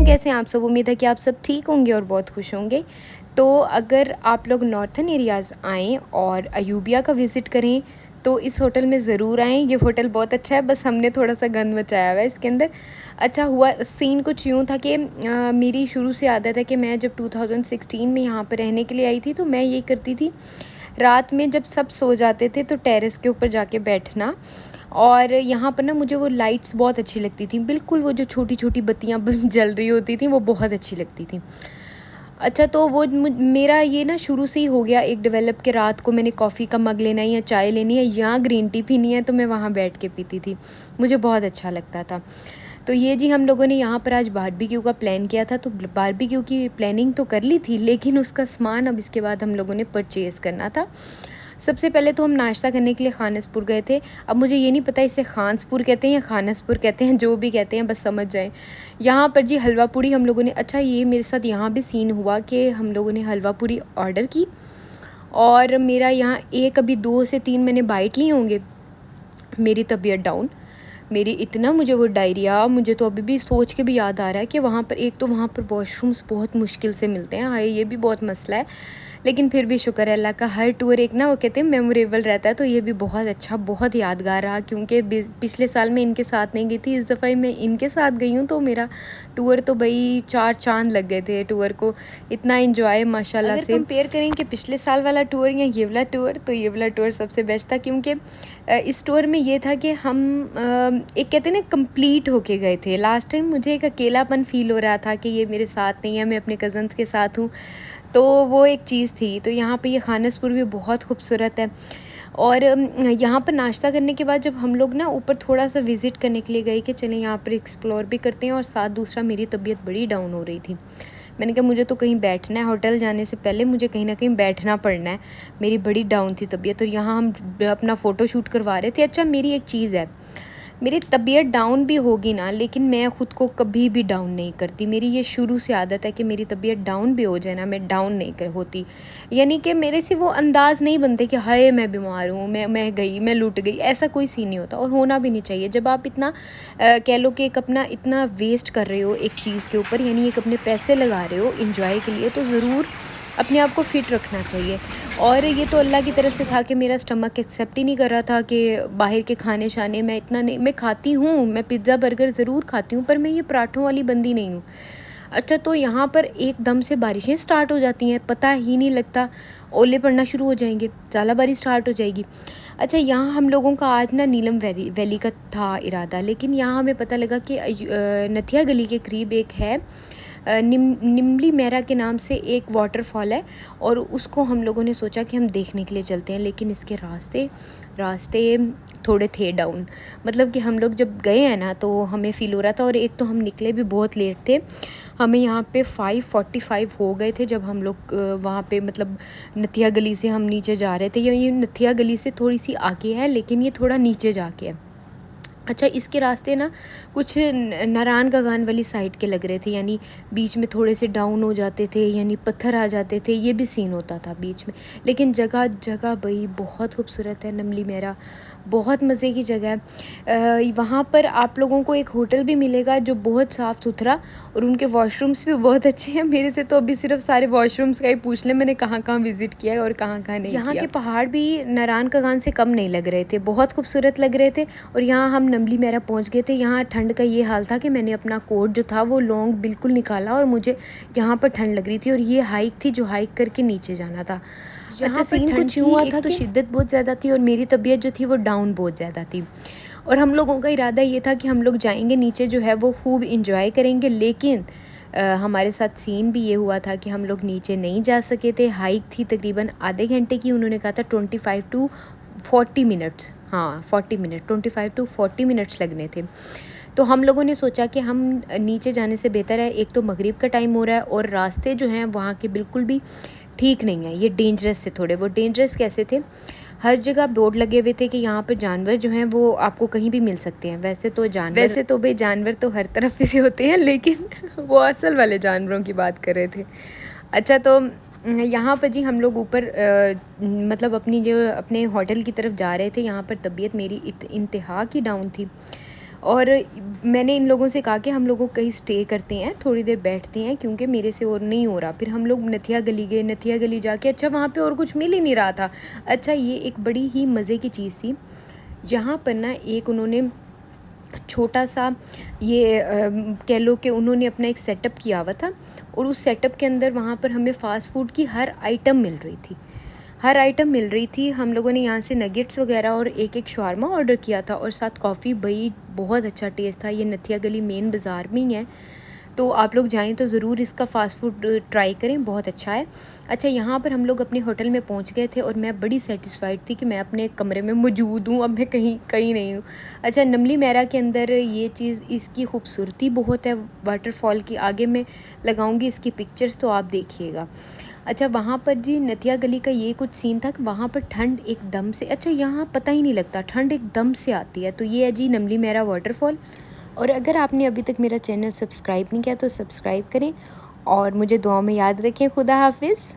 कैसे हैं आप सब? उम्मीद है कि आप सब ठीक होंगे और बहुत खुश होंगे। तो अगर आप लोग नॉर्थन एरियाज़ आएँ और अयूबिया का विज़िट करें, तो इस होटल में ज़रूर आएँ। ये होटल बहुत अच्छा है, बस हमने थोड़ा-सा गंद मचाया हुआ है इसके अंदर। अच्छा हुआ सीन कुछ यूँ था कि मेरी शुरू से आदत है कि मैं जब 2016 में यहाँ पे रहने के लिए आई थी, तो मैं ये करती थी, रात में जब सब सो जाते थे, तो टेरेस के ऊपर जाके बैठना। और यहाँ पर ना मुझे वो लाइट्स बहुत अच्छी लगती थी, बिल्कुल वो जो छोटी-छोटी बत्तियाँ ब जल रही होती थी, वो बहुत अच्छी लगती थी। अच्छा तो वो मेरा ये ना शुरू से ही हो गया एक डेवलप के रात को मैंने कॉफ़ी का मग लेना है या चाय लेनी है या ग्रीन टी पीनी है, तो मैं वहाँ बैठ के पीती थी। मुझे बहुत अच्छा लगता था। तो ये जी हम लोगों ने यहाँ पर आज बारबेक्यू का प्लान किया था, तो बारबेक्यू की प्लानिंग तो कर ली थी, लेकिन उसका सामान अब इसके बाद हम लोगों ने परचेज़ करना था। सबसे पहले तो हम नाश्ता करने के लिए खानसपुर गए थे। अब मुझे ये नहीं पता इसे खानसपुर कहते हैं या खानसपुर कहते हैं, जो भी कहते हैं बस समझ जाएँ। यहाँ पर जी हलवा पूड़ी हम लोगों ने, अच्छा ये मेरे साथ यहाँ भी सीन हुआ कि हम लोगों ने हलवा पूड़ी ऑर्डर की और मेरा यहाँ एक अभी 2 से 3 मैंने बाइट लिए होंगे, मेरी तबीयत डाउन। मेरी इतना मुझे वो डायरिया, मुझे तो अभी भी सोच के भी याद आ रहा है कि वहाँ पर एक तो वहाँ पर वॉशरूम्स बहुत मुश्किल से मिलते हैं। हाय! ये भी बहुत मसला है। लेकिन फिर भी शुक्र है अल्लाह का, हर टूर एक ना वो कहते हैं मेमोरेबल रहता है, तो ये भी बहुत अच्छा, बहुत यादगार रहा क्योंकि पिछले साल मैं इनके साथ नहीं गई थी, इस दफ़ा मैं इनके साथ गई हूँ, तो मेरा टूर तो भई 4 चाँद लग गए थे टूर को। इतना एन्जॉय माशाल्लाह से। अगर कंपेयर करें कि पिछले साल वाला टूर या ये वाला टूर, तो ये वाला टूर सबसे बेस्ट था क्योंकि इस टूर में ये था कि हम एक कहते हैं ना कंप्लीट होके गए थे। लास्ट टाइम मुझे एक अकेलापन फ़ील हो रहा था कि ये मेरे साथ नहीं है, मैं अपने कज़न्स के साथ हूँ, तो वो एक चीज़ थी। तो यहाँ पे ये खानसपुर भी बहुत खूबसूरत है और यहाँ पर नाश्ता करने के बाद जब हम लोग ना ऊपर थोड़ा-सा विज़िट करने के लिए गए कि चलें यहाँ पर एक्सप्लोर भी करते हैं और साथ दूसरा मेरी तबीयत बड़ी डाउन हो रही थी। मैंने कहा मुझे तो कहीं बैठना है, होटल जाने से पहले मुझे कहीं न कहीं बैठना पड़ना है। मेरी बड़ी डाउन थी तबीयत और यहाँ हम अपना फ़ोटोशूट करवा रहे थे। अच्छा मेरी एक चीज़ है, मेरी तबीयत डाउन भी होगी ना, लेकिन मैं ख़ुद को कभी भी डाउन नहीं करती। मेरी ये शुरू से आदत है कि मेरी तबीयत डाउन भी हो जाए ना, मैं डाउन नहीं कर होती। यानी कि मेरे से वो अंदाज़ नहीं बनते कि हाय मैं बीमार हूँ, मैं गई, मैं लुट गई, ऐसा कोई सीन नहीं होता और होना भी नहीं चाहिए। जब आप इतना कह लो कि एक अपना इतना वेस्ट कर रहे हो एक चीज़ के ऊपर, यानी एक अपने पैसे लगा रहे हो एन्जॉय के लिए, तो ज़रूर अपने आप को फ़िट रखना चाहिए। और ये तो अल्लाह की तरफ से था कि मेरा स्टमक एक्सेप्ट ही नहीं कर रहा था कि बाहर के खाने-शाने मैं इतना नहीं, मैं खाती हूँ, मैं पिज़्ज़ा बर्गर ज़रूर खाती हूँ, पर मैं ये पराठों वाली बंदी नहीं हूँ। अच्छा तो यहाँ पर एकदम से बारिशें स्टार्ट हो जाती हैं, पता ही नहीं लगता, ओले पड़ना शुरू हो जाएँगे, ज़ालाबारी स्टार्ट हो जाएगी। अच्छा यहाँ हम लोगों का आज ना नीलम वैली वैली का था इरादा, लेकिन यहाँ हमें पता लगा कि नथिया गली के करीब एक है, निमली मेरा के नाम से एक वाटरफॉल है और उसको हम लोगों ने सोचा कि हम देखने के लिए चलते हैं, लेकिन इसके रास्ते रास्ते थोड़े थे डाउन। मतलब कि हम लोग जब गए हैं ना, तो हमें फ़ील हो रहा था और एक तो हम निकले भी बहुत लेट थे। हमें यहाँ पे 5:45 हो गए थे जब हम लोग वहाँ पे मतलब नथिया गली से हम नीचे जा रहे थे। ये नथिया गली से थोड़ी-सी आगे है, लेकिन ये थोड़ा नीचे जाके है। अच्छा इसके रास्ते ना कुछ नारायण गगान वाली साइड के लग रहे थे, यानी बीच में थोड़े से डाउन हो जाते थे, यानी पत्थर आ जाते थे, ये भी सीन होता था बीच में। लेकिन जगह जगह भाई बहुत खूबसूरत है नमली मेरा, बहुत मज़े की जगह है। वहाँ पर आप लोगों को एक होटल भी मिलेगा जो बहुत साफ़ सुथरा और उनके वॉशरूम्स भी बहुत अच्छे हैं। मेरे से तो अभी सिर्फ सारे वॉशरूम्स का ही पूछ लें मैंने कहाँ-कहाँ विज़िट किया है और कहाँ-कहाँ नहीं किया। यहाँ के पहाड़ भी नारायण गगान से कम नहीं लग रहे थे, बहुत खूबसूरत लग रहे थे। और यहाँ हम नमली मेरा पहुँच गए थे। यहाँ ठंड का ये हाल था कि मैंने अपना कोट जो था वो लॉन्ग बिल्कुल निकाला और मुझे यहाँ पर ठंड लग रही थी और ये हाइक थी जो हाइक करके नीचे जाना था। अच्छा सीन कुछ यूँ हुआ था कि शिद्दत बहुत ज़्यादा थी और मेरी तबीयत जो थी वो डाउन बहुत ज़्यादा थी और हम लोगों का इरादा ये था कि हम लोग जाएंगे नीचे जो है वो खूब इंजॉय करेंगे, लेकिन हमारे साथ सीन भी ये हुआ था कि हम लोग नीचे नहीं जा सके थे। हाइक थी तकरीबन आधे घंटे की, उन्होंने कहा था 25 टू 40 मिनट्स, हाँ 40 मिनट, 25 टू 40 मिनट्स लगने थे। तो हम लोगों ने सोचा कि हम नीचे जाने से बेहतर है, एक तो मगरिब का टाइम हो रहा है और रास्ते जो हैं वहाँ के बिल्कुल भी ठीक नहीं है, ये डेंजरस थे थोड़े। वो डेंजरस कैसे थे, हर जगह बोर्ड लगे हुए थे कि यहाँ पर जानवर जो हैं वो आपको कहीं भी मिल सकते हैं। वैसे तो भाई जानवर तो हर तरफ से होते हैं, लेकिन वो असल वाले जानवरों की बात कर रहे थे। अच्छा तो यहाँ पर जी हम लोग ऊपर मतलब अपनी जो अपने होटल की तरफ जा रहे थे, यहाँ पर तबीयत मेरी इंतहा की डाउन थी और मैंने इन लोगों से कहा कि हम लोगों कहीं स्टे करते हैं, थोड़ी देर बैठते हैं क्योंकि मेरे से और नहीं हो रहा। फिर हम लोग नथिया गली गए, नथिया गली जाके अच्छा वहाँ पे और कुछ मिल ही नहीं रहा था। अच्छा ये एक बड़ी ही मज़े की चीज़ थी, यहाँ पर ना एक उन्होंने छोटा-सा ये कह लो कि उन्होंने अपना एक सेटअप किया हुआ था और उस सेटअप के अंदर वहाँ पर हमें फ़ास्ट फ़ूड की हर आइटम मिल रही थी। हर आइटम मिल रही थी। हम लोगों ने यहाँ से नगेट्स वग़ैरह और एक-एक शवारमा ऑर्डर किया था और साथ कॉफ़ी, भई बहुत अच्छा टेस्ट था। ये नथिया गली मेन बाज़ार में ही है। तो आप लोग जाएँ तो ज़रूर इसका फ़ास्ट फ़ूड ट्राई करें, बहुत अच्छा है। अच्छा यहाँ पर हम लोग अपने होटल में पहुँच गए थे और मैं बड़ी सैटिस्फ़ाइड थी कि मैं अपने कमरे में मौजूद हूँ, अब मैं कहीं कहीं नहीं हूँ। अच्छा नमली मैरा के अंदर ये चीज़, इसकी खूबसूरती बहुत है वाटरफॉल की। आगे मैं लगाऊँगी इसकी पिक्चर्स तो आप देखिएगा। अच्छा वहाँ पर जी नथिया गली का ये कुछ सीन था कि वहाँ पर ठंड एकदम से, अच्छा यहाँ पता ही नहीं लगता, ठंड एकदम से आती है। तो ये है जी नमली मैरा वाटरफॉल। और अगर आपने अभी तक मेरा चैनल सब्सक्राइब नहीं किया तो सब्सक्राइब करें और मुझे दुआ में याद रखें। खुदा हाफ़िज़।